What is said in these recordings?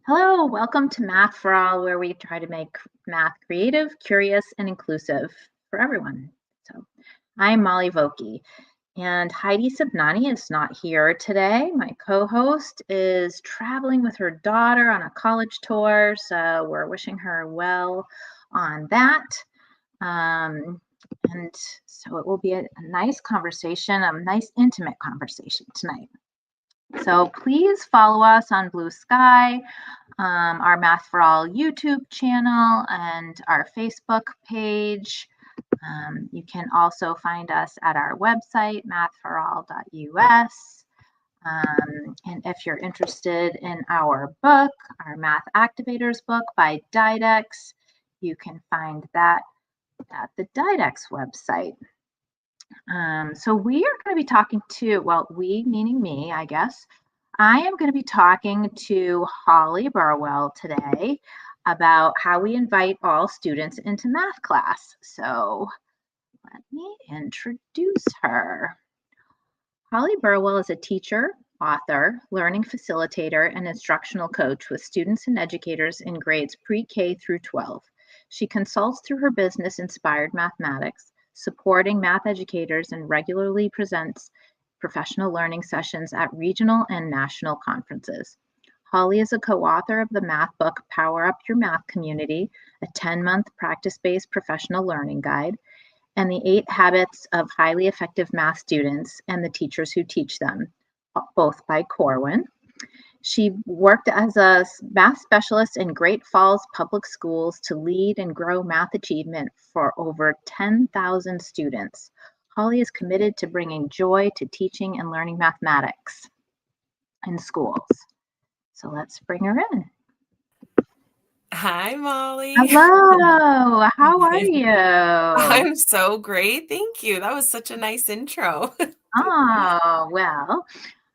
Hello, welcome to Math for All, where we try to make math creative, curious, and inclusive for everyone. So, I'm Molly Vokey, and Heidi Subnani is not here today. My co host is traveling with her daughter on a college tour, so we're wishing her well on that. And so, it will be a nice conversation, a nice, intimate conversation tonight. So please follow us on Blue Sky, our Math for All YouTube channel, and our Facebook page. You can also find us at our website, mathforall.us. And if you're interested in our book, our Math Activators book by Didex, you can find that at the Didex website. So we are going to be talking to, well, we meaning me, I guess. I am going to be talking to Holly Burwell today about how we invite all students into math class. So let me introduce her. Holly Burwell is a teacher, author, learning facilitator, and instructional coach with students and educators in grades pre-K through 12. She consults through her business Inspired Mathematics, supporting math educators, and regularly presents professional learning sessions at regional and national conferences. Holly is a co-author of the math book Power Up Your Math Community, a 10-month practice-based professional learning guide, and the 8 Habits of Highly Effective Math Students and the Teachers Who Teach Them, both by Corwin. She worked as a math specialist in Great Falls Public Schools to lead and grow math achievement for over 10,000 students. Holly is committed to bringing joy to teaching and learning mathematics in schools. So let's bring her in. Hi, Molly. Hello, how are you? I'm so great. Thank you. That was such a nice intro. Oh, well,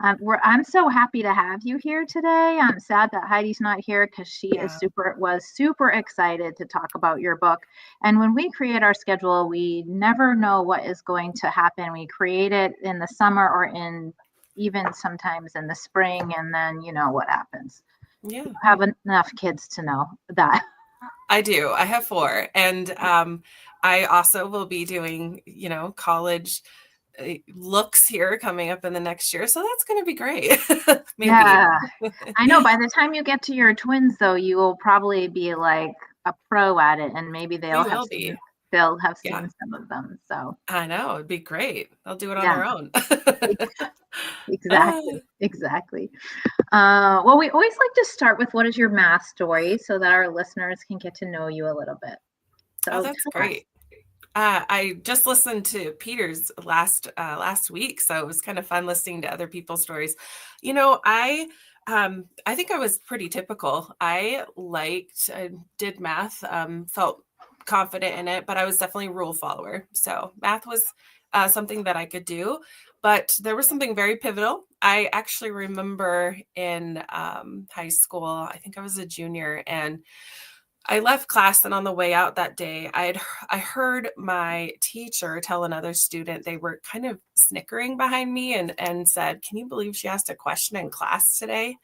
I'm so happy to have you here today. I'm sad that Heidi's not here because she was super excited to talk about your book. And when we create our schedule, we never know what is going to happen. We create it in the summer or in even sometimes in the spring, and then you know what happens. Yeah. You have enough kids to know that. I do. I have 4. And I also will be doing, college looks here coming up in the next year. So that's going to be great. Maybe. Yeah, I know. By the time you get to your twins, though, you will probably be like a pro at it, and maybe they'll have seen some of them. So I know, it'd be great. They'll do it on their own. Exactly. Well, we always like to start with what is your math story so that our listeners can get to know you a little bit. So that's great. I just listened to Peter's last week, so it was kind of fun listening to other people's stories. I think I was pretty typical. I did math, felt confident in it, but I was definitely a rule follower. So math was something that I could do, but there was something very pivotal. I actually remember in high school, I think I was a junior, and I left class, and on the way out that day, I heard my teacher tell another student, they were kind of snickering behind me and said, "Can you believe she asked a question in class today?"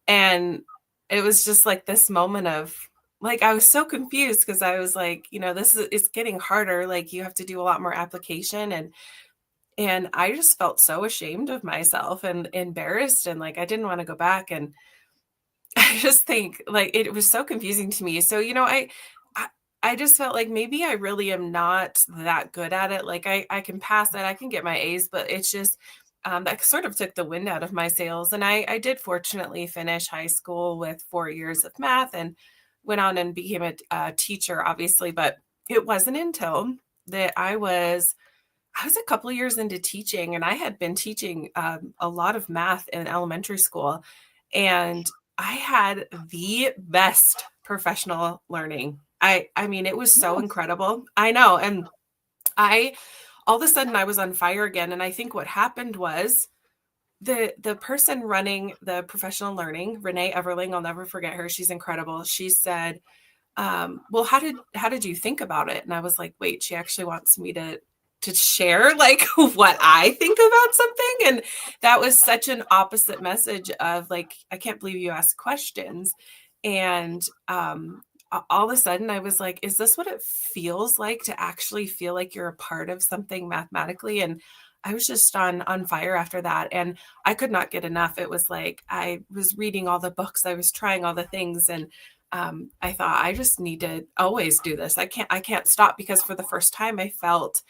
And it was just like this moment of like, I was so confused because I was like, it's getting harder. Like you have to do a lot more application. And I just felt so ashamed of myself and embarrassed. And like, I didn't want to go back. And I just think like it was so confusing to me. So, I just felt like maybe I really am not that good at it. Like I can pass that, I can get my A's, but it's just that sort of took the wind out of my sails. And I did fortunately finish high school with 4 years of math and went on and became a teacher, obviously. But it wasn't until that I was a couple of years into teaching, and I had been teaching a lot of math in elementary school, and I had the best professional learning. I mean, it was so incredible. I know. And all of a sudden I was on fire again. And I think what happened was the person running the professional learning, Renee Everling, I'll never forget her. She's incredible. She said, well, how did you think about it? And I was like, wait, she actually wants me to share like what I think about something. And that was such an opposite message of like, I can't believe you asked questions. And all of a sudden I was like, is this what it feels like to actually feel like you're a part of something mathematically? And I was just on fire after that. And I could not get enough. It was like, I was reading all the books, I was trying all the things. And I thought, I just need to always do this. I can't stop, because for the first time I felt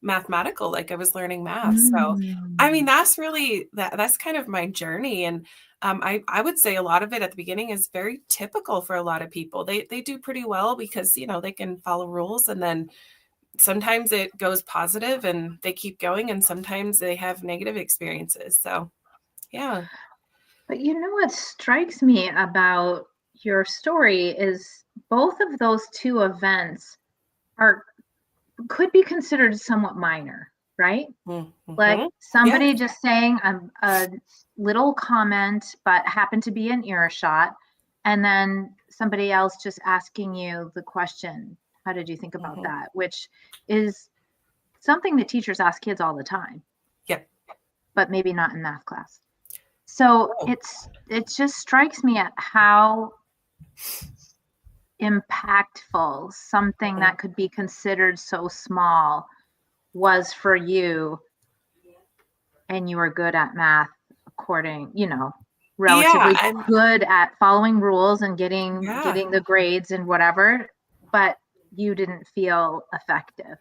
mathematical, like I was learning math. So, I mean, that's really that's kind of my journey. And I would say a lot of it at the beginning is very typical for a lot of people. They do pretty well because, you know, they can follow rules, and then sometimes it goes positive and they keep going, and sometimes they have negative experiences. So, yeah. But you know what strikes me about your story is both of those two events could be considered somewhat minor, right? Mm-hmm. Like somebody Yeah. just saying a little comment, but happened to be in earshot, and then somebody else just asking you the question, how did you think about that? Which is something that teachers ask kids all the time. Yep. But maybe not in math class. So it just strikes me at how impactful something that could be considered so small was for you, and you were good at math according, you know, relatively good at following rules and getting the grades and whatever, but you didn't feel effective.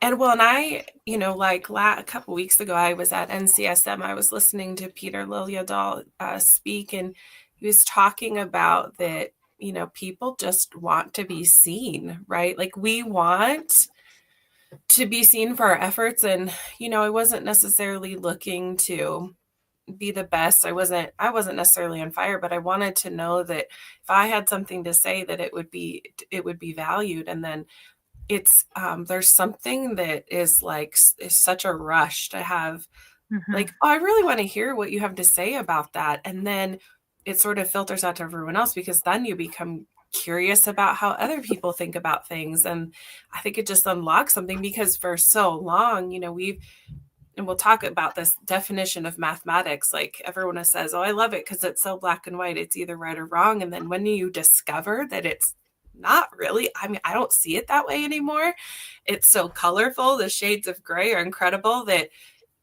And well, and I, you know, like a couple weeks ago, I was at NCSM. I was listening to Peter Liljedahl speak, and he was talking about that, you know, people just want to be seen, right? Like we want to be seen for our efforts. And, you know, I wasn't necessarily looking to be the best. I wasn't necessarily on fire, but I wanted to know that if I had something to say, that it would be valued. And then it's there's something that is such a rush to have, like, oh, I really want to hear what you have to say about that. And then it sort of filters out to everyone else, because then you become curious about how other people think about things. And I think it just unlocks something, because for so long, you know, and we'll talk about this definition of mathematics. Like everyone says, oh, I love it because it's so black and white. It's either right or wrong. And then when you discover that it's not really, I mean, I don't see it that way anymore. It's so colorful. The shades of gray are incredible that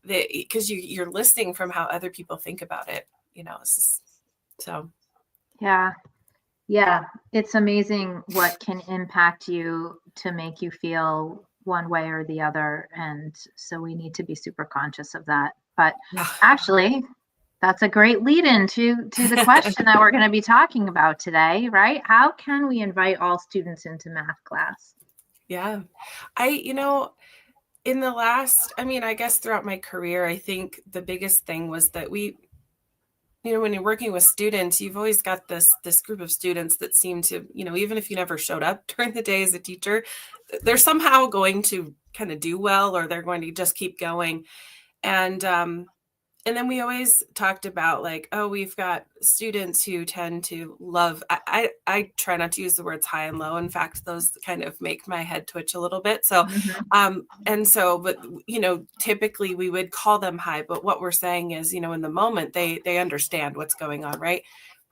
because you're listening from how other people think about it, you know. So. Yeah. It's amazing what can impact you to make you feel one way or the other. And so we need to be super conscious of that. But actually, that's a great lead in to the question that we're going to be talking about today, right? How can we invite all students into math class? Yeah. You know, in the last, I mean, I guess throughout my career, I think the biggest thing was that you know, when you're working with students, you've always got this group of students that seem to, you know, even if you never showed up during the day as a teacher, they're somehow going to kind of do well, or they're going to just keep going. And then we always talked about like, oh, we've got students who tend to love, I try not to use the words high and low. In fact, those kind of make my head twitch a little bit. So, but, you know, typically we would call them high, but what we're saying is, you know, in the moment, they understand what's going on, right?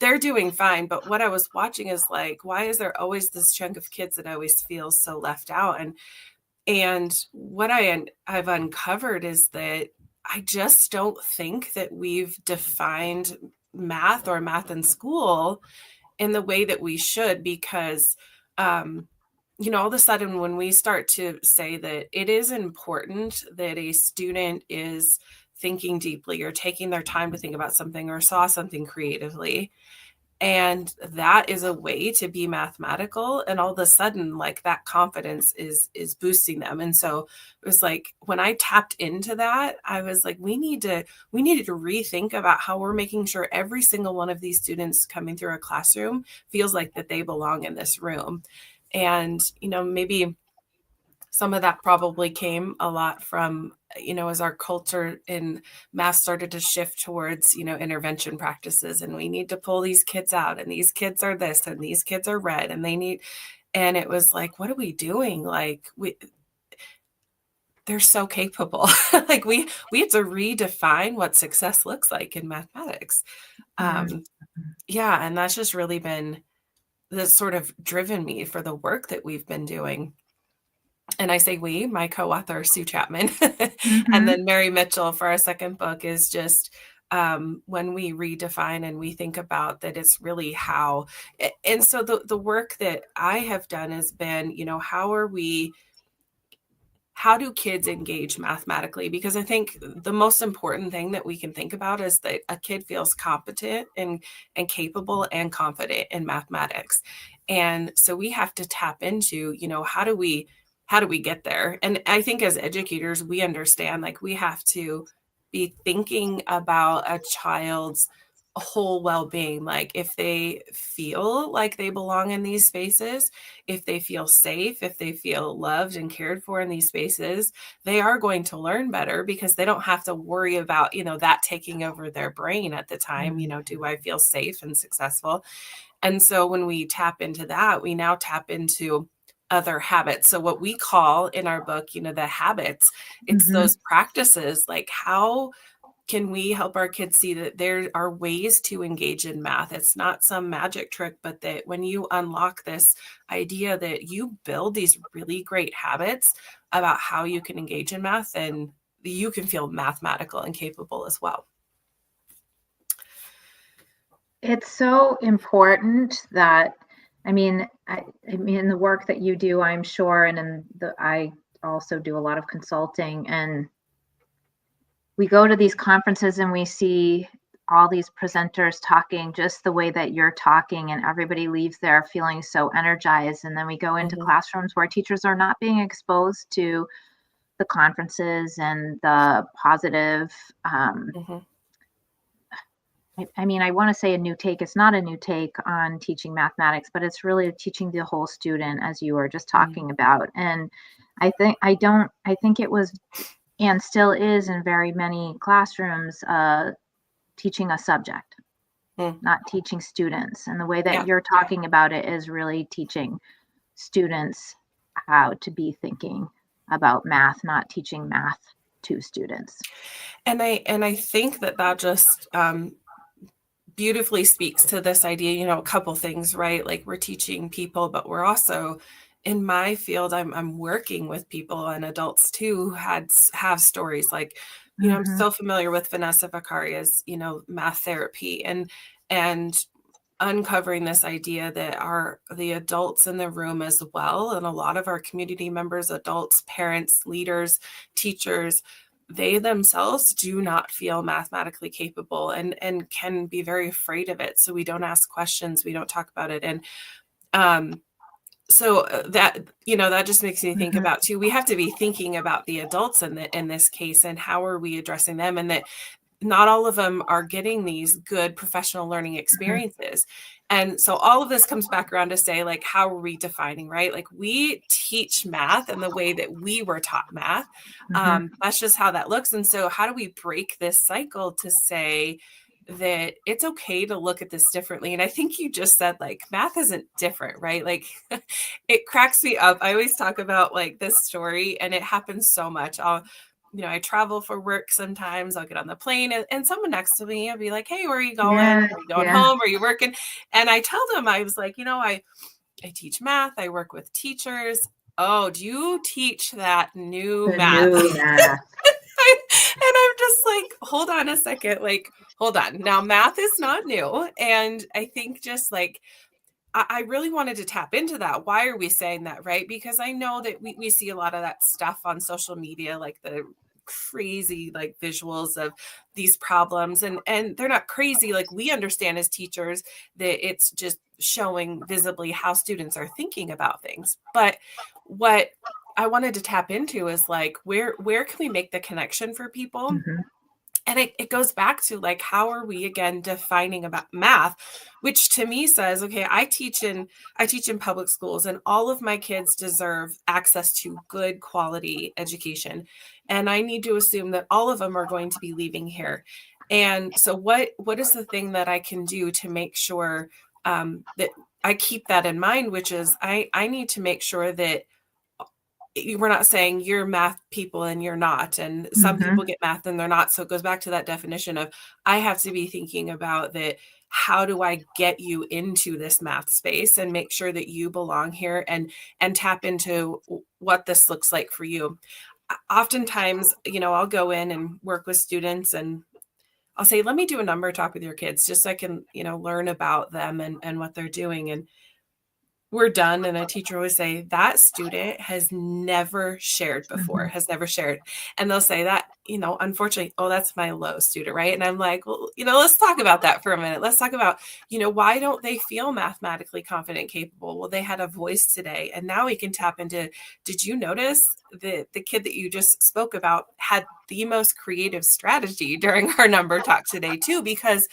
They're doing fine. But what I was watching is like, why is there always this chunk of kids that always feel so left out? And what I've uncovered is that I just don't think that we've defined math or math in school in the way that we should, because, you know, all of a sudden when we start to say that it is important that a student is thinking deeply or taking their time to think about something or saw something creatively, and that is a way to be mathematical, and all of a sudden like that confidence is boosting them. And so it was like when I tapped into that, I was like, we needed to rethink about how we're making sure every single one of these students coming through our classroom feels like that they belong in this room. And, you know, maybe some of that probably came a lot from, you know, as our culture in math started to shift towards, you know, intervention practices, and we need to pull these kids out, and these kids are this, and these kids are red, and they need, and it was like, what are we doing? Like they're so capable. Like we have to redefine what success looks like in mathematics. Mm-hmm. Yeah, and that's just really been that's sort of driven me for the work that we've been doing. And I say we, my co-author Sue Chapman, and Mm-hmm. then Mary Mitchell for our second book is just when we redefine and we think about that it's really how, and so the work that I have done has been, how do kids engage mathematically? Because I think the most important thing that we can think about is that a kid feels competent and capable and confident in mathematics. And so we have to tap into, how do we get there? And I think as educators, we understand like we have to be thinking about a child's whole well-being, like if they feel like they belong in these spaces, if they feel safe, if they feel loved and cared for in these spaces, they are going to learn better because they don't have to worry about, that taking over their brain at the time. Do I feel safe and successful? And so when we tap into that, we now tap into other habits. So what we call in our book, the habits, it's Mm-hmm. those practices, like how can we help our kids see that there are ways to engage in math? It's not some magic trick, but that when you unlock this idea that you build these really great habits about how you can engage in math, and you can feel mathematical and capable as well. It's so important that, I mean, the work that you do, I'm sure, and I also do a lot of consulting, and we go to these conferences and we see all these presenters talking just the way that you're talking, and everybody leaves there feeling so energized. And then we go into classrooms where teachers are not being exposed to the conferences and the positive, I want to say a new take. It's not a new take on teaching mathematics, but it's really teaching the whole student, as you were just talking about. And I think it was and still is in very many classrooms, teaching a subject, not teaching students. And the way that you're talking about it is really teaching students how to be thinking about math, not teaching math to students. And I think that just beautifully speaks to this idea, a couple things, right? Like we're teaching people, but we're also, in my field, I'm working with people and adults too who have stories like, I'm so familiar with Vanessa Vaccaria's, math therapy and uncovering this idea that the adults in the room as well, and a lot of our community members, adults, parents, leaders, teachers, they themselves do not feel mathematically capable and can be very afraid of it. So we don't ask questions, we don't talk about it. And so that just makes me think about too, we have to be thinking about the adults in this case, and how are we addressing them, and that not all of them are getting these good professional learning experiences. And so all of this comes back around to say, like, how are we defining, right? Like we teach math in the way that we were taught math. That's just how that looks. And so how do we break this cycle to say that it's okay to look at this differently? And I think you just said like math isn't different, right? Like it cracks me up. I always talk about like this story, and it happens so much. I travel for work sometimes. I'll get on the plane and someone next to me, I'll be like, hey, where are you going? Yeah, Are you going home? Are you working? And I tell them, I was like, I teach math. I work with teachers. Oh, do you teach that new math? New math. And I'm just like, hold on a second. Like, hold on. Now, math is not new. And I think just like, I really wanted to tap into that. Why are we saying that, right? Because I know that we see a lot of that stuff on social media, like the crazy like visuals of these problems, and they're not crazy. Like we understand as teachers that it's just showing visibly how students are thinking about things. But what I wanted to tap into is like, where can we make the connection for people? And it goes back to like, how are we again defining about math, which to me says, okay, I teach in public schools, and all of my kids deserve access to good quality education. And I need to assume that all of them are going to be leaving here. And so what is the thing that I can do to make sure that I keep that in mind, which is I need to make sure that we're not saying you're math people and you're not. And some people get math and they're not. So it goes back to that definition of, I have to be thinking about that. How do I get you into this math space and make sure that you belong here and tap into what this looks like for you? Oftentimes, I'll go in and work with students and I'll say, let me do a number talk with your kids just so I can, learn about them and what they're doing. And we're done. And a teacher will say, that student has never shared before, has never shared. And they'll say that, unfortunately, oh, that's my low student, right? And I'm like, well, let's talk about that for a minute. Let's talk about, why don't they feel mathematically confident, capable? Well, they had a voice today. And now we can tap into, did you notice the kid that you just spoke about had the most creative strategy during our number talk today too, because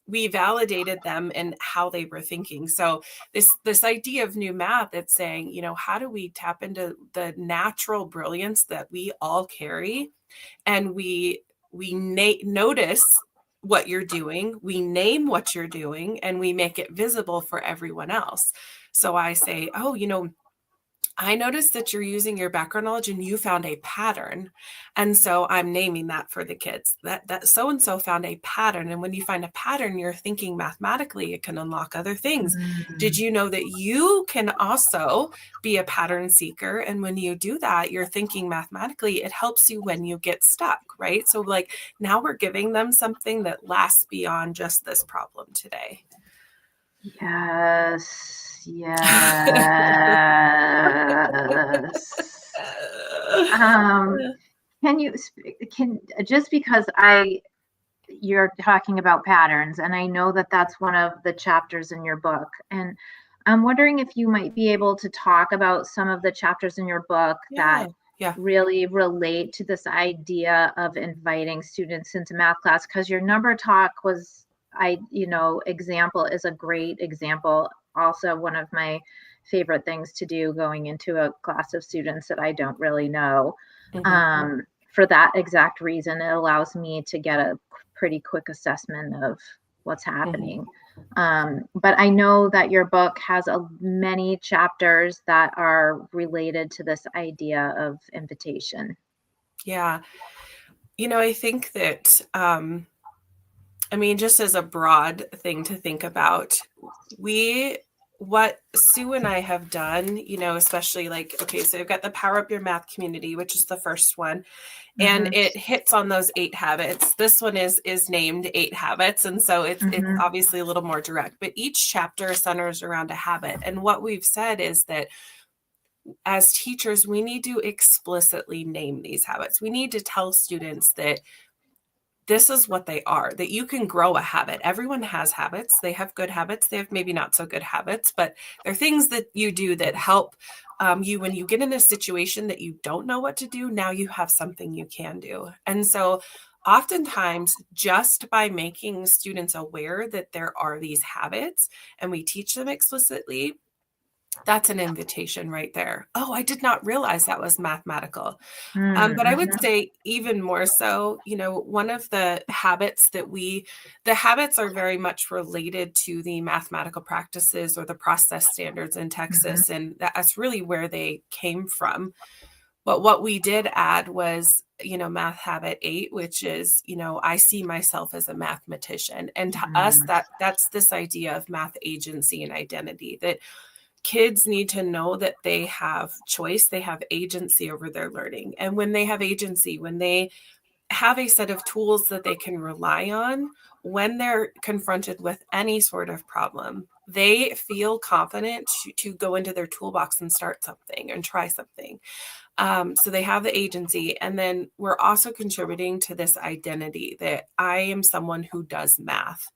we validated them and how they were thinking. So this idea of new math, it's saying, how do we tap into the natural brilliance that we all carry? And we notice what you're doing, we name what you're doing, and we make it visible for everyone else. So I say, oh, I noticed that you're using your background knowledge and you found a pattern. And so I'm naming that for the kids, that so-and-so found a pattern. And when you find a pattern, you're thinking mathematically, it can unlock other things. Did you know that you can also be a pattern seeker? And when you do that, you're thinking mathematically, it helps you when you get stuck, right? So like now we're giving them something that lasts beyond just this problem today. Yes. Just because you're talking about patterns, and I know that that's one of the chapters in your book, and I'm wondering if you might be able to talk about some of the chapters in your book that really relate to this idea of inviting students into math class, because your number talk was, example is a great example. Also, one of my favorite things to do going into a class of students that I don't really know. For that exact reason, it allows me to get a pretty quick assessment of what's happening. But I know that your book has many chapters that are related to this idea of invitation. Yeah. I think that, just as a broad thing to think about, what Sue and I have done, especially like, okay, so I've got the Power Up Your Math community, which is the first one. And it hits on those 8 habits. This one is named 8 habits. And so it's obviously a little more direct, but each chapter centers around a habit. And what we've said is that as teachers, we need to explicitly name these habits. We need to tell students that this is what they are, that you can grow a habit. Everyone has habits. They have good habits. They have maybe not so good habits, but they're things that you do that help you when you get in a situation that you don't know what to do. Now you have something you can do. And so oftentimes, just by making students aware that there are these habits and we teach them explicitly, that's an invitation right there. Oh, I did not realize that was mathematical. But I would say even more so, one of the habits the habits are very much related to the mathematical practices or the process standards in Texas. And that's really where they came from. But what we did add was, math habit 8, which is, I see myself as a mathematician. And to us, that's this idea of math agency and identity, that kids need to know that they have choice, they have agency over their learning. And when they have agency, when they have a set of tools that they can rely on, when they're confronted with any sort of problem, they feel confident to go into their toolbox and start something and try something. So they have the agency. And then we're also contributing to this identity that I am someone who does math.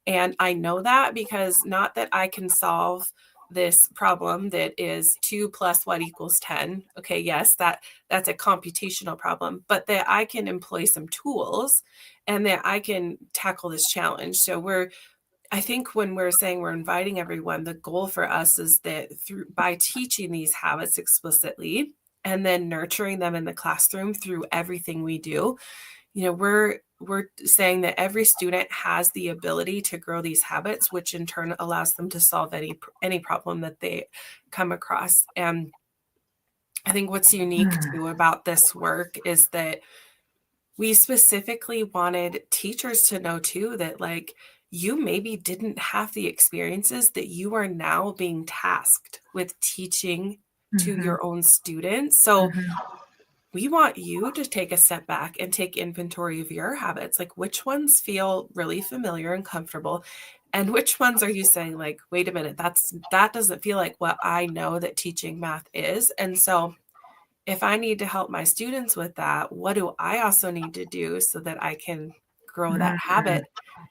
And I know that because not that I can solve this problem that is 2 plus what equals 10. Okay, yes, that's a computational problem, but that I can employ some tools and that I can tackle this challenge. So I think when we're saying we're inviting everyone, the goal for us is that by teaching these habits explicitly and then nurturing them in the classroom through everything we do, we're saying that every student has the ability to grow these habits, which in turn allows them to solve any problem that they come across. And I think what's unique too about this work is that we specifically wanted teachers to know too that like you maybe didn't have the experiences that you are now being tasked with teaching to your own students. So we want you to take a step back and take inventory of your habits. Like which ones feel really familiar and comfortable, and which ones are you saying like, wait a minute, that doesn't feel like what I know that teaching math is. And so if I need to help my students with that, what do I also need to do so that I can grow that habit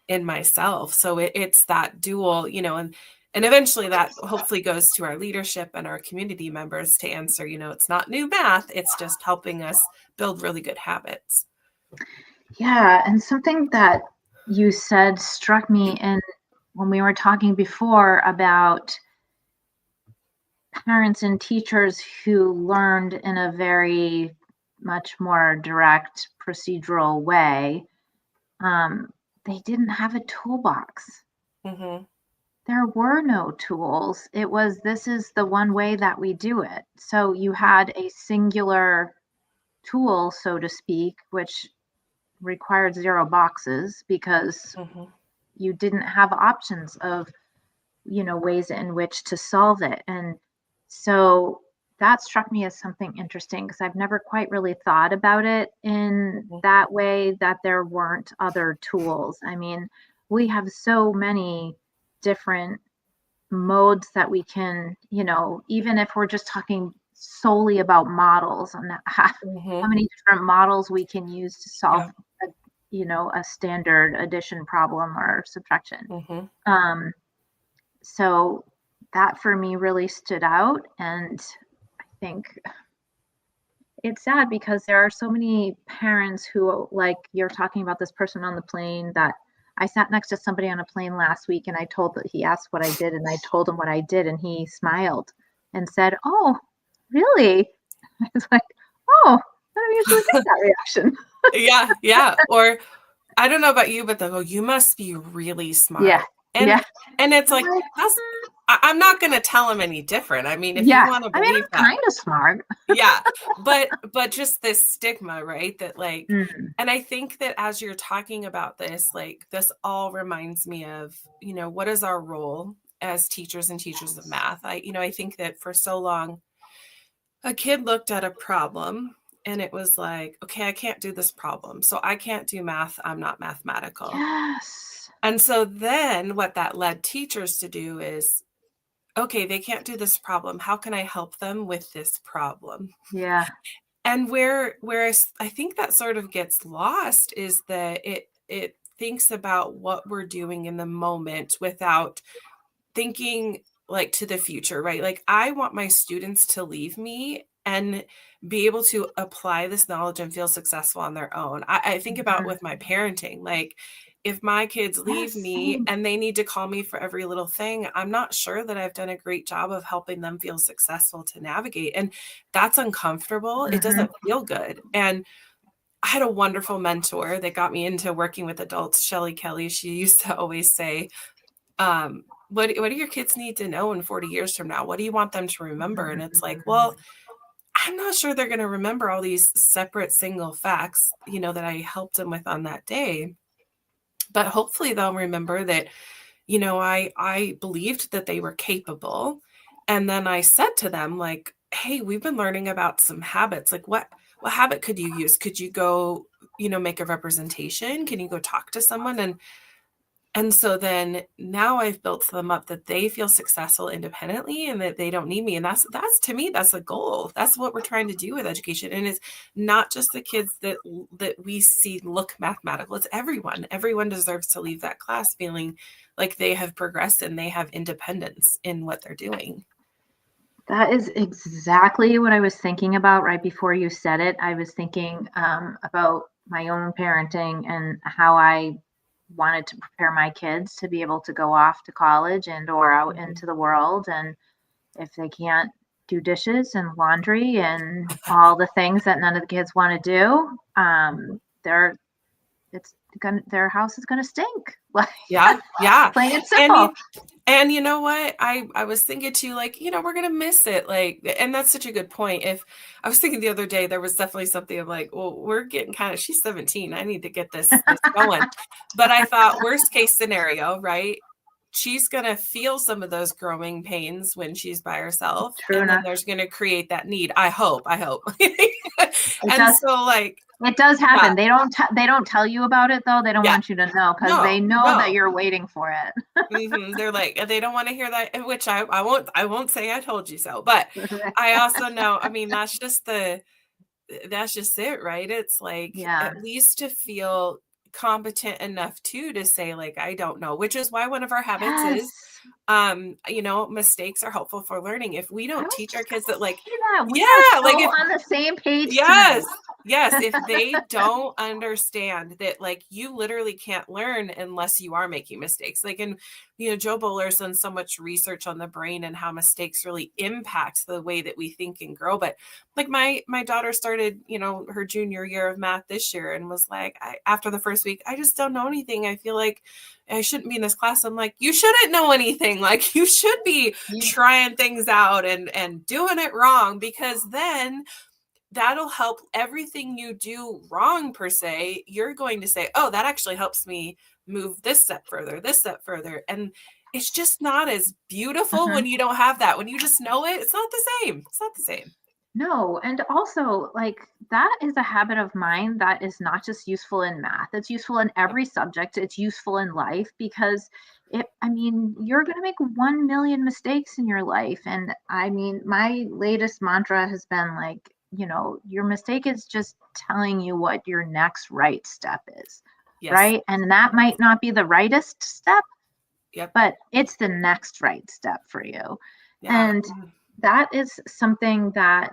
in myself? So it's that dual, and eventually that hopefully goes to our leadership and our community members to answer, it's not new math, it's just helping us build really good habits. Yeah. And something that you said struck me when we were talking before about parents and teachers who learned in a very much more direct procedural way. They didn't have a toolbox. There were no tools. It was, this is the one way that we do it. So you had a singular tool, so to speak, which required 0 boxes because you didn't have options of, ways in which to solve it. And so that struck me as something interesting because I've never quite really thought about it in that way, that there weren't other tools. I mean, we have so many different modes that we can, even if we're just talking solely about models and how many different models we can use to solve, a standard addition problem or subtraction. So that for me really stood out. And I think it's sad because there are so many parents who, like you're talking about this person on the plane, that I sat next to somebody on a plane last week and he asked what I did and I told him what I did and he smiled and said, "Oh, really?" I was like, "Oh, I don't usually get that reaction." Yeah. Or I don't know about you, but they'll go, "You must be really smart." Yeah. And it's like, I'm not going to tell them any different. I mean, if you want to believe I'm kind of smart. Yeah. But just this stigma, right? That like, and I think that as you're talking about this, like this all reminds me of, what is our role as teachers and teachers of math? I think that for so long, a kid looked at a problem and it was like, okay, I can't do this problem. So I can't do math. I'm not mathematical. Yes. And so then what that led teachers to do is, okay, they can't do this problem. How can I help them with this problem? Yeah. And whereas I think that sort of gets lost is that it thinks about what we're doing in the moment without thinking like to the future, right? Like I want my students to leave me and be able to apply this knowledge and feel successful on their own. I think about with my parenting, like if my kids leave me and they need to call me for every little thing, I'm not sure that I've done a great job of helping them feel successful to navigate. And that's uncomfortable. It doesn't feel good. And I had a wonderful mentor that got me into working with adults, Shelly Kelly. She used to always say, what do your kids need to know in 40 years from now? What do you want them to remember? And it's like, well, I'm not sure they're going to remember all these separate single facts, that I helped them with on that day. But hopefully they'll remember that, I believed that they were capable. And then I said to them like, hey, we've been learning about some habits. Like what habit could you use? Could you go, make a representation? Can you go talk to someone? And so then now I've built them up that they feel successful independently and that they don't need me. And that's to me, that's a goal. That's what we're trying to do with education. And it's not just the kids that we see look mathematical. It's everyone. Everyone deserves to leave that class feeling like they have progressed and they have independence in what they're doing. That is exactly what I was thinking about right before you said it. I was thinking about my own parenting and how I wanted to prepare my kids to be able to go off to college and or out into the world. And if they can't do dishes and laundry and all the things that none of the kids want to do, their house is going to stink. Yeah. Plain and simple. And you know what? I was thinking too, like, we're gonna miss it. Like, and that's such a good point. If I was thinking the other day, there was definitely something of like, well, we're getting kind of, she's 17. I need to get this going. But I thought worst case scenario, right? She's gonna feel some of those growing pains when she's by herself, True and then enough. there's gonna create that need. I hope. It And does. so like, It does yeah, happen. They don't tell you about it though. They don't yeah, want you to know because they no, know that no. you're waiting for it. They're like, they don't want to hear that, which I won't say I told you so, but I also know, I mean, that's just it, right? It's like, Yeah. at least to feel competent enough too, to say like, I don't know, which is why one of our habits is, Yes. mistakes are helpful for learning. If we I don't was teach our just kids gonna that, like, say that. We are yeah, so like if on the same page tonight. yes. Yes, if they don't understand that, like, you literally can't learn unless you are making mistakes. Like, and Joe Bowler's done so much research on the brain and how mistakes really impact the way that we think and grow. But like my daughter started, her junior year of math this year and was like, after the first week, I just don't know anything. I feel like I shouldn't be in this class. I'm like, you shouldn't know anything. Like, you should be You, trying things out and doing it wrong, because then that'll help everything you do wrong, per se. You're going to say, oh, that actually helps me move this step further, this step further. And it's just not as beautiful mhm. when you don't have that. When you just know it, it's not the same. It's not the same. No, and also like that is a habit of mine that is not just useful in math. It's useful in Yep. every subject. It's useful in life because I mean, you're going to make 1 million mistakes in your life. And I mean, my latest mantra has been like, your mistake is just telling you what your next right step is, Yes. right? And that might not be the rightest step, Yep. but it's the next right step for you. Yeah. And that is something that,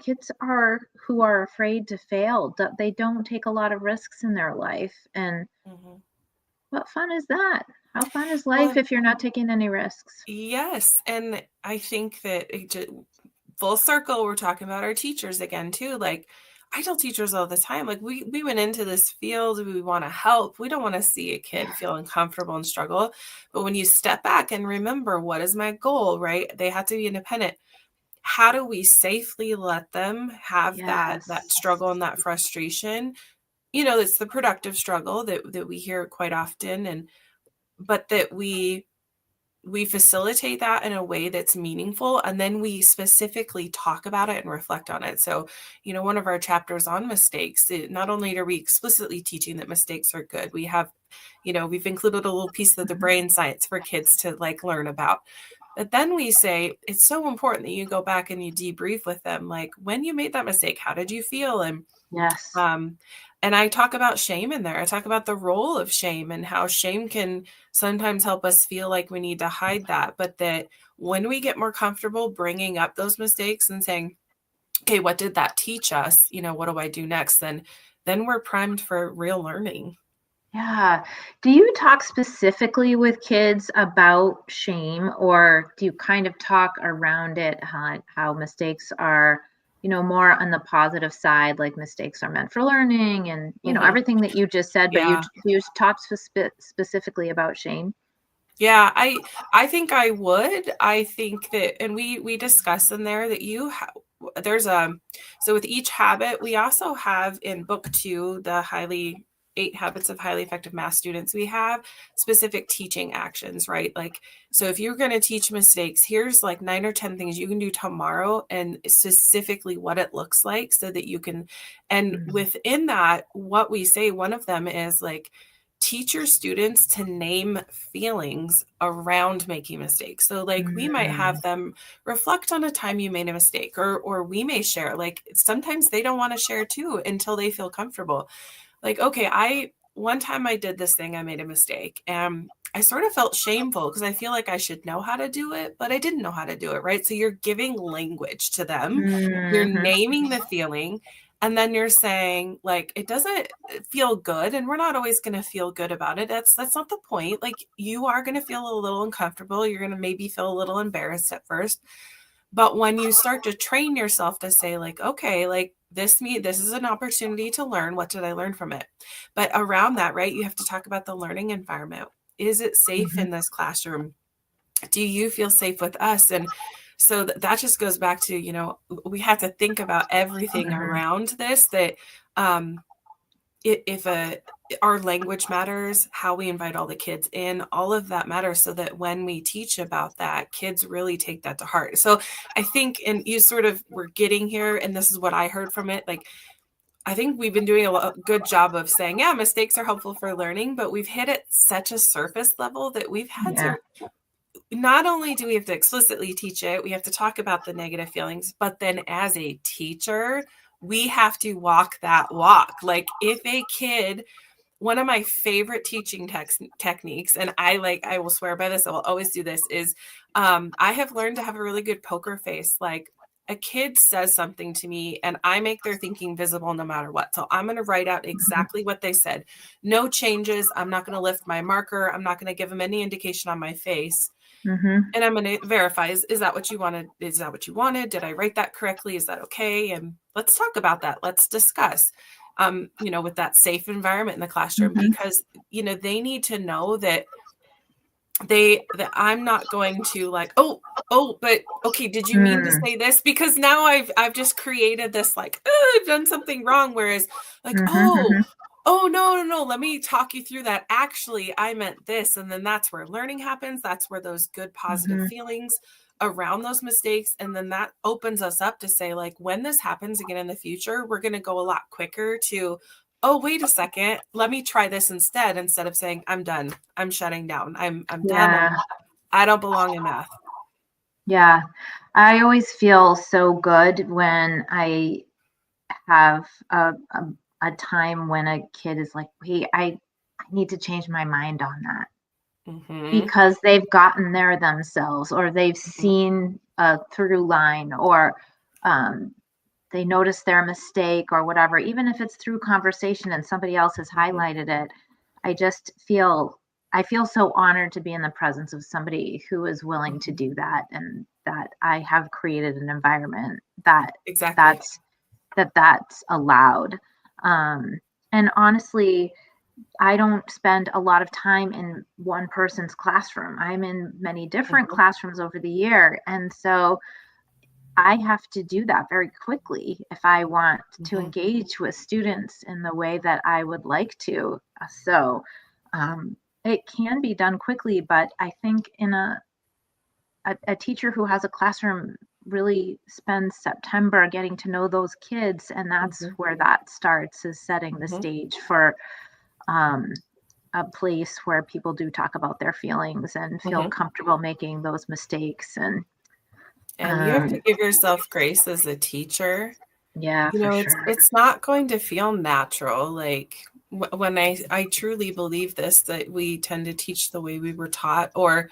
kids are who are afraid to fail, they don't take a lot of risks in their life. And Mm-hmm. what fun is that? How fun is life Well, if you're not taking any risks? yes. And I think that full circle, we're talking about our teachers again too. Like, I tell teachers all the time, like, we went into this field, we want to help. We don't want to see a Yeah. kid feel uncomfortable and struggle. But when you step back and remember, what is my goal, right? They have to be independent. How do we safely let them have that Yes. struggle and that frustration? It's the productive struggle that we hear quite often, and but that we facilitate that in a way that's meaningful, and then we specifically talk about it and reflect on it. So, one of our chapters on mistakes, not only are we explicitly teaching that mistakes are good, we've included a little piece of the Mhm. brain science for kids to like learn about. But then we say it's so important that you go back and you debrief with them, like, when you made that mistake, how did you feel? Yes. Um, and I talk about shame in there. I talk about the role of shame and how shame can sometimes help us feel like we need to hide that. But that when we get more comfortable bringing up those mistakes and saying, okay, what did that teach us? What do I do next? Then we're primed for real learning. Yeah. Do you talk specifically with kids about shame, or do you kind of talk around it, how mistakes are, more on the positive side, like mistakes are meant for learning and, Mhm. everything that you just said, but Yeah. you talk specifically about shame? Yeah, I think I would. I think that, and we discuss in there that there's so with each habit, we also have in book 2, the highly 8 habits of highly effective math students, we have specific teaching actions, right? Like, so if you're going to teach mistakes, here's like 9 or 10 things you can do tomorrow, and specifically what it looks like, so that you can, and Mhm. within that, what we say, one of them is like, teach your students to name feelings around making mistakes. So like, we might Mm. have them reflect on a time you made a mistake, or we may share, like, sometimes they don't want to share too until they feel comfortable. Like, okay, one time I did this thing, I made a mistake, and I sort of felt shameful because I feel like I should know how to do it, but I didn't know how to do it, right? So you're giving language to them. You're Mhm. naming the feeling, and then you're saying, like, it doesn't feel good, and we're not always going to feel good about it. That's not the point. Like, you are going to feel a little uncomfortable. You're going to maybe feel a little embarrassed at first. But when you start to train yourself to say, like, okay, like, this is an opportunity to learn. What did I learn from it? But around that, right, you have to talk about the learning environment. Is it safe Mhm. in this classroom? do you feel safe with us? And so that just goes back to, we have to think about everything around this, that if our language matters, how we invite all the kids in, all of that matters, so that when we teach about that, kids really take that to heart. So I think, and you sort of were getting here, and this is what I heard from it, like, I think we've been doing a good job of saying, yeah, mistakes are helpful for learning, but we've hit at such a surface level that we've had to, not only do we have to explicitly teach it, we have to talk about the negative feelings, but then as a teacher, we have to walk that walk. Like, if a kid, one of my favorite teaching techniques, and I will swear by this, I will always do this, is I have learned to have a really good poker face. Like, a kid says something to me and I make their thinking visible no matter what. So I'm going to write out exactly what they said. No changes. I'm not going to lift my marker. I'm not going to give them any indication on my face. And I'm going to verify, is that what you wanted? Is that what you wanted? Did I write that correctly? Is that okay? And let's talk about that. Let's discuss, with that safe environment in the classroom, because, they need to know that I'm not going to like, but okay, did you mean to say this? Because now I've just created this, like, I've done something wrong. Whereas like, no, let me talk you through that. Actually, I meant this. And then that's where learning happens. That's where those good positive feelings around those mistakes. And then that opens us up to say, like, when this happens again in the future, we're going to go a lot quicker to, oh, wait a second, let me try this instead of saying, I'm done. I'm shutting down. I'm done. I don't belong in math. Yeah. I always feel so good when I have a time when a kid is like, hey, I need to change my mind on that. Because they've gotten there themselves, or they've seen a through line, or they notice their mistake or whatever, even if it's through conversation and somebody else has highlighted it. I feel so honored to be in the presence of somebody who is willing to do that, and that I have created an environment that that's allowed. And honestly, I don't spend a lot of time in one person's classroom. I'm in many different classrooms over the year. And so I have to do that very quickly if I want to engage with students in the way that I would like to. So it can be done quickly, but I think in a teacher who has a classroom really spends September getting to know those kids, and that's where that starts, is setting the stage for a place where people do talk about their feelings and feel comfortable making those mistakes. And you have to give yourself grace as a teacher. Yeah, for sure. It's not going to feel natural. Like, when I truly believe this, that we tend to teach the way we were taught, or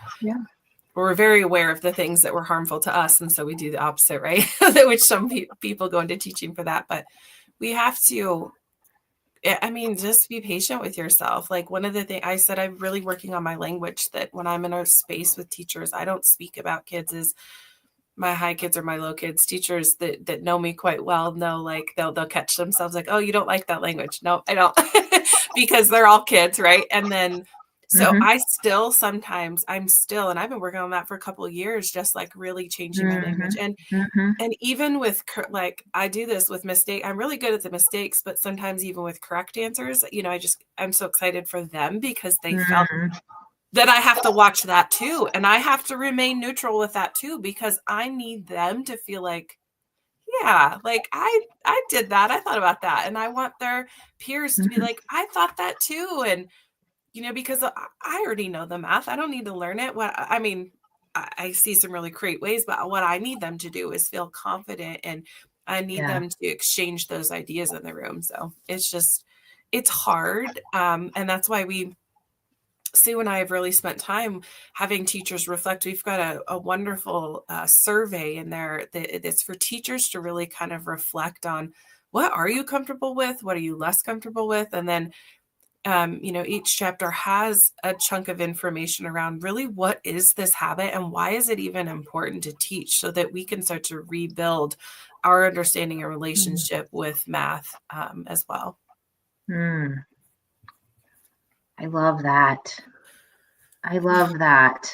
we're very aware of the things that were harmful to us. And so we do the opposite, right? Which some people go into teaching for that. But we have to, just be patient with yourself. Like, one of the things I said, I'm really working on my language, that when I'm in a space with teachers, I don't speak about kids as my high kids or my low kids. Teachers that know me quite well know, like, they'll catch themselves like, oh, you don't like that language. No, I don't. Because they're all kids, right? And then so I still sometimes, and I've been working on that for a couple of years, just like really changing my language. And even with, like, I do this with mistake. I'm really good at the mistakes, but sometimes even with correct answers, I'm so excited for them, because they felt that I have to watch that too. And I have to remain neutral with that too, because I need them to feel like, yeah, like I did that. I thought about that. And I want their peers to be like, I thought that too. And, because I already know the math. I don't need to learn it. I see some really great ways, but what I need them to do is feel confident, and I need them to exchange those ideas in the room. So it's hard. And that's why Sue and I have really spent time having teachers reflect. We've got a wonderful survey in there that's for teachers to really kind of reflect on, what are you comfortable with? What are you less comfortable with? And then, each chapter has a chunk of information around, really, what is this habit and why is it even important to teach, so that we can start to rebuild our understanding and relationship with math as well. I love that. I love that.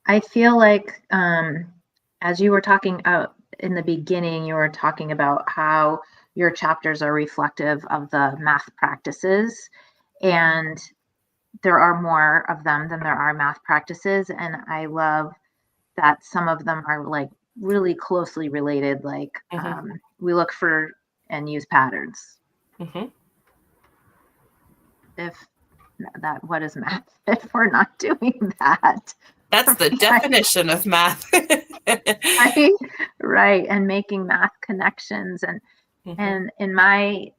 I feel like as you were talking out in the beginning, you were talking about how your chapters are reflective of the math practices, and there are more of them than there are math practices. And I love that some of them are like really closely related. Like we look for and use patterns. Mm-hmm. If that, what is math if we're not doing that? That's the definition of math. Right, right, and making math connections. And in my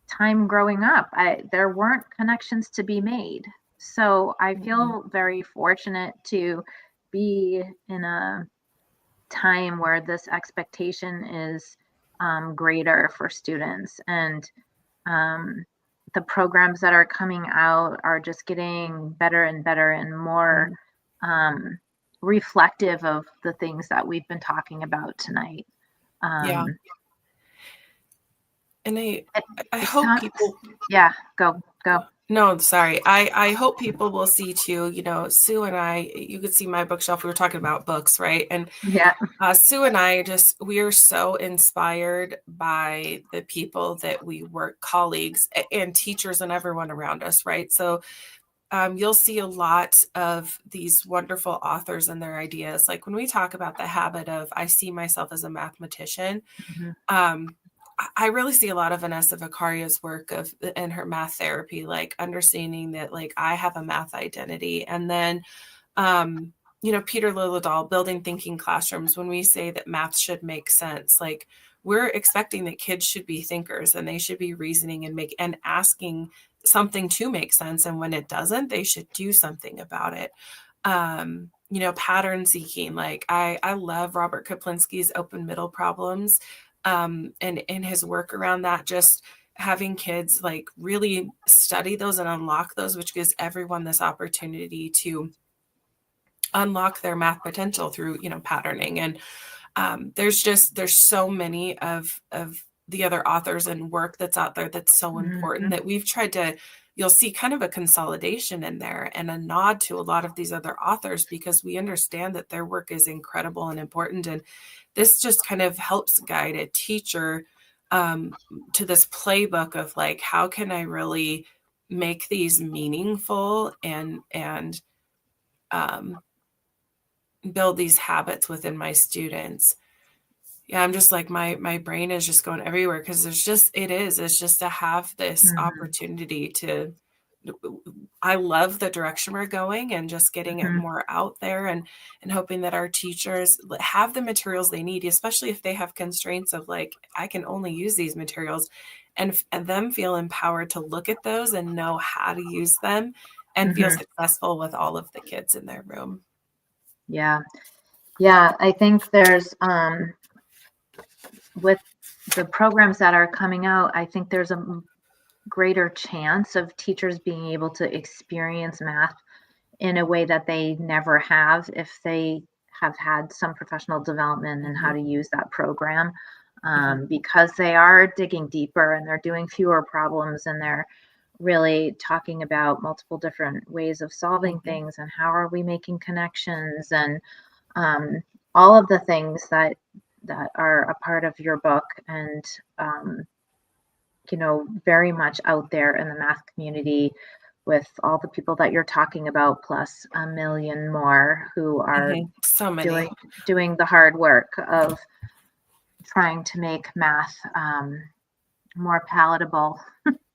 time growing up, there weren't connections to be made. So I feel very fortunate to be in a time where this expectation is greater for students, and the programs that are coming out are just getting better and better and more reflective of the things that we've been talking about tonight. Yeah. And I hope not, people. Yeah, go. No, sorry. I hope people will see too, Sue and I, you could see my bookshelf. We were talking about books, right? And Yeah. Sue and I we are so inspired by the people that we work, colleagues and teachers and everyone around us, right? So you'll see a lot of these wonderful authors and their ideas. Like when we talk about the habit of, I see myself as a mathematician, I really see a lot of Vanessa Viccaria's work and her math therapy, like understanding that like I have a math identity. And then, Peter Liljedahl, building thinking classrooms, when we say that math should make sense, like we're expecting that kids should be thinkers and they should be reasoning and asking something to make sense. And when it doesn't, they should do something about it. Pattern seeking, like I love Robert Kaplinski's open middle problems. And his work around that, just having kids like really study those and unlock those, which gives everyone this opportunity to unlock their math potential through, patterning. And there's so many of the other authors and work that's out there that's so important that we've tried to, you'll see kind of a consolidation in there and a nod to a lot of these other authors, because we understand that their work is incredible and important. And this just kind of helps guide a teacher to this playbook of like, how can I really make these meaningful and build these habits within my students. Yeah, I'm just like, my brain is just going everywhere, because it's just to have this opportunity to, I love the direction we're going and just getting it more out there and hoping that our teachers have the materials they need, especially if they have constraints of like, I can only use these materials, and them feel empowered to look at those and know how to use them and feel successful with all of the kids in their room. Yeah. I think there's, with the programs that are coming out, I think there's a greater chance of teachers being able to experience math in a way that they never have if they have had some professional development in how to use that program, because they are digging deeper and they're doing fewer problems and they're really talking about multiple different ways of solving things and how are we making connections and all of the things that are a part of your book and very much out there in the math community with all the people that you're talking about, plus a million more who are so many doing the hard work of trying to make math more palatable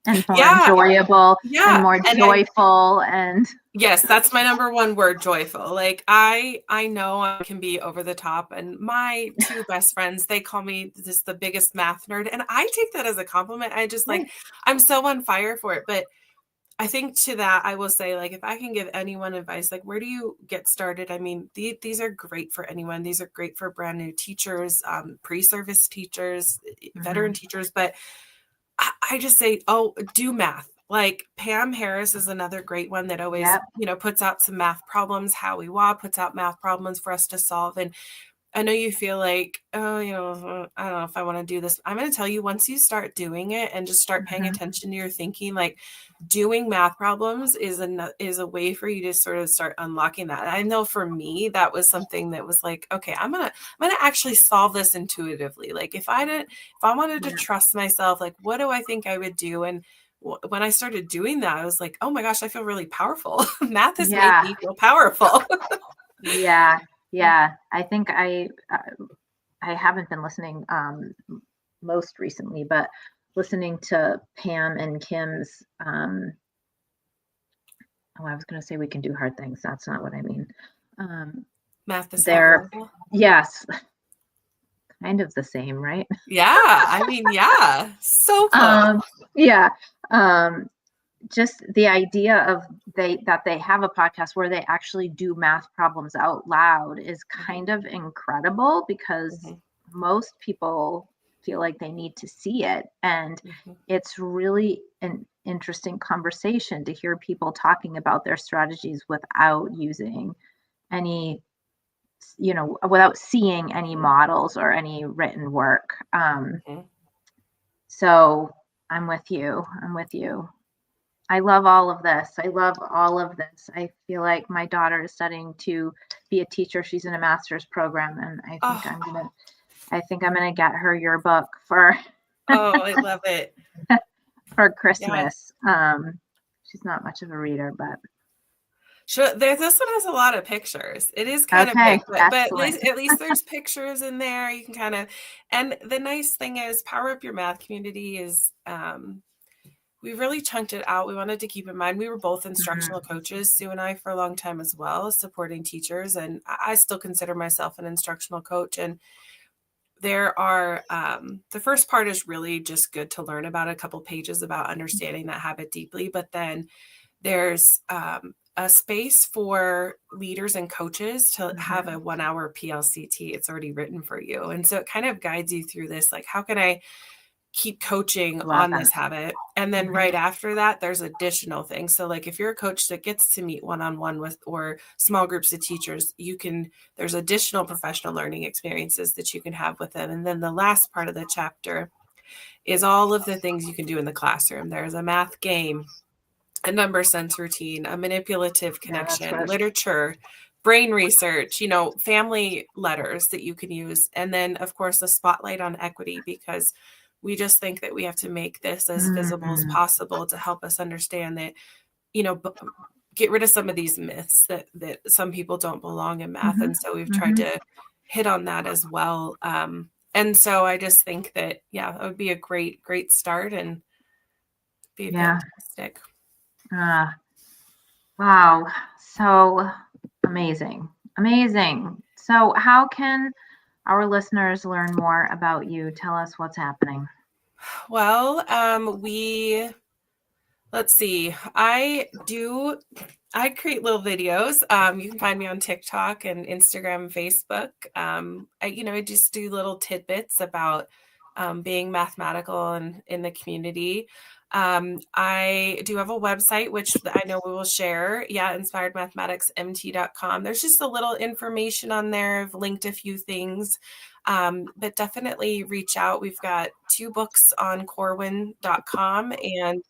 and more enjoyable and more joyful. And yes, that's my number one word, joyful. Like I know I can be over the top, and my two best friends, they call me just the biggest math nerd. And I take that as a compliment. I just like, I'm so on fire for it. But I think to that, I will say, like, if I can give anyone advice, like, where do you get started? I mean, these are great for anyone. These are great for brand new teachers, pre-service teachers, veteran teachers. But I just say, do math. Like Pam Harris is another great one that always, puts out some math problems. Howie Waugh puts out math problems for us to solve. And I know you feel like, oh, I don't know if I want to do this. I'm going to tell you, once you start doing it and just start paying attention to your thinking, like doing math problems is a way for you to sort of start unlocking that. I know for me, that was something that was like, okay, I'm going to actually solve this intuitively. Like if I wanted to trust myself, like, what do I think I would do? And when I started doing that, I was like, oh my gosh, I feel really powerful. Math has made me feel powerful. Yeah. I think I haven't been listening most recently, but listening to Pam and Kim's. I was going to say We Can Do Hard Things. That's not what I mean. Math is they're powerful. yes, kind of the same, right? Yeah, I mean, yeah, so close. Just the idea of that they have a podcast where they actually do math problems out loud is kind of incredible, because most people feel like they need to see it, and it's really an interesting conversation to hear people talking about their strategies without using any, without seeing any models or any written work. So I'm with you. I love all of this. I feel like my daughter is studying to be a teacher. She's in a master's program, and I think I'm gonna get her your book for Oh, I love it. for Christmas. She's not much of a reader, but sure, this one has a lot of pictures. It is kind of big, but at least there's pictures in there. You can kind of, and the nice thing is Power Up Your Math community is, we really chunked it out. We wanted to keep in mind, we were both instructional coaches, Sue and I, for a long time as well, supporting teachers. And I still consider myself an instructional coach. And there are, the first part is really just good to learn about, a couple pages about understanding that habit deeply. But then there's a space for leaders and coaches to have a 1 hour PLCT. It's already written for you. And so it kind of guides you through this, like, how can I keep coaching on this habit? And then right after that, there's additional things. So like if you're a coach that gets to meet one-on-one with, or small groups of teachers, there's additional professional learning experiences that you can have with them. And then the last part of the chapter is all of the things you can do in the classroom. There's a math game, a number sense routine, a manipulative connection, literature, brain research, family letters that you can use. And then of course, a spotlight on equity, because we just think that we have to make this as visible as possible to help us understand that, get rid of some of these myths that some people don't belong in math. And so we've tried to hit on that as well. And so I just think that, that would be a great, great start and be fantastic. Wow. So amazing. So how can our listeners learn more about you? Tell us what's happening. Well, let's see. I create little videos. You can find me on TikTok and Instagram, and Facebook. I just do little tidbits about being mathematical and in the community. I do have a website, which I know we will share. inspiredmathematicsmt.com. There's just a little information on there. I've linked a few things, but definitely reach out. We've got 2 books on corwin.com, and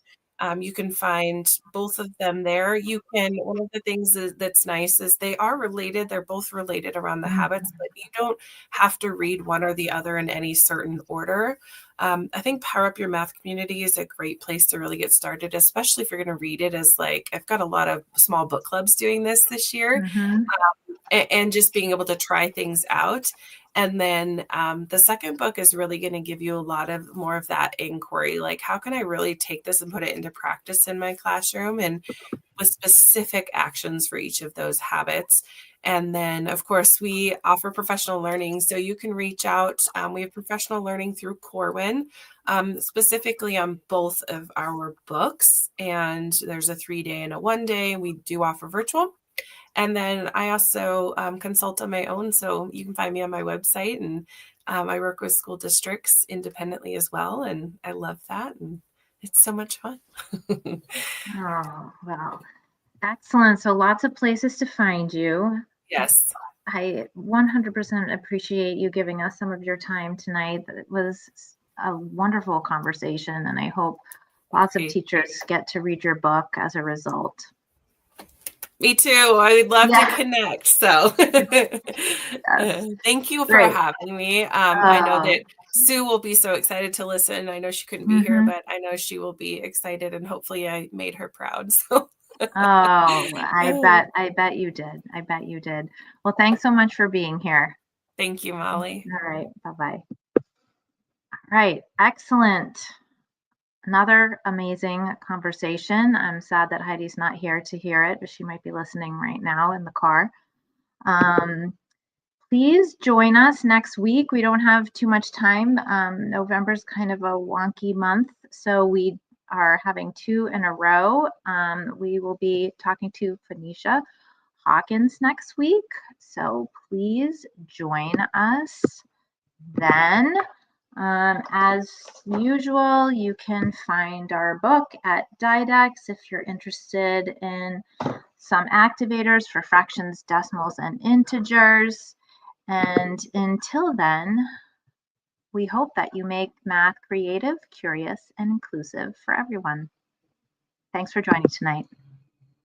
you can find both of them there. One of the things that's nice is they are related. They're both related around the habits, but you don't have to read one or the other in any certain order. I think Power Up Your Math community is a great place to really get started, especially if you're going to read it as I've got a lot of small book clubs doing this year, and just being able to try things out. And then the second book is really going to give you a lot of more of that inquiry, like how can I really take this and put it into practice in my classroom, and with specific actions for each of those habits. And then, of course, we offer professional learning. So you can reach out. We have professional learning through Corwin, specifically on both of our books. And there's a 3-day and a 1-day. We do offer virtual. And then I also consult on my own. So you can find me on my website. And I work with school districts independently as well. And I love that. And it's so much fun. Oh, wow. Excellent. So lots of places to find you. Yes. I 100% appreciate you giving us some of your time tonight. It was a wonderful conversation, and I hope lots of Great. teachers get to read your book as a result. Me too. I would love Yeah. to connect. So Yes. thank you for Great. having me. I know that Sue will be so excited to listen. I know she couldn't be here, but I know she will be excited, and hopefully I made her proud. So I bet you did. I bet you did. Well, thanks so much for being here. thank you, Molly. All right. Bye-bye. All right. Excellent. Another amazing conversation. I'm sad that Heidi's not here to hear it, but she might be listening right now in the car. Please join us next week. We don't have too much time. November's kind of a wonky month, so we are having 2 in a row. We will be talking to Phoenicia Hawkins next week, so please join us then. As usual, you can find our book at Didex if you're interested in some activators for fractions, decimals, and integers. And until then, we hope that you make math creative, curious, and inclusive for everyone. Thanks for joining tonight.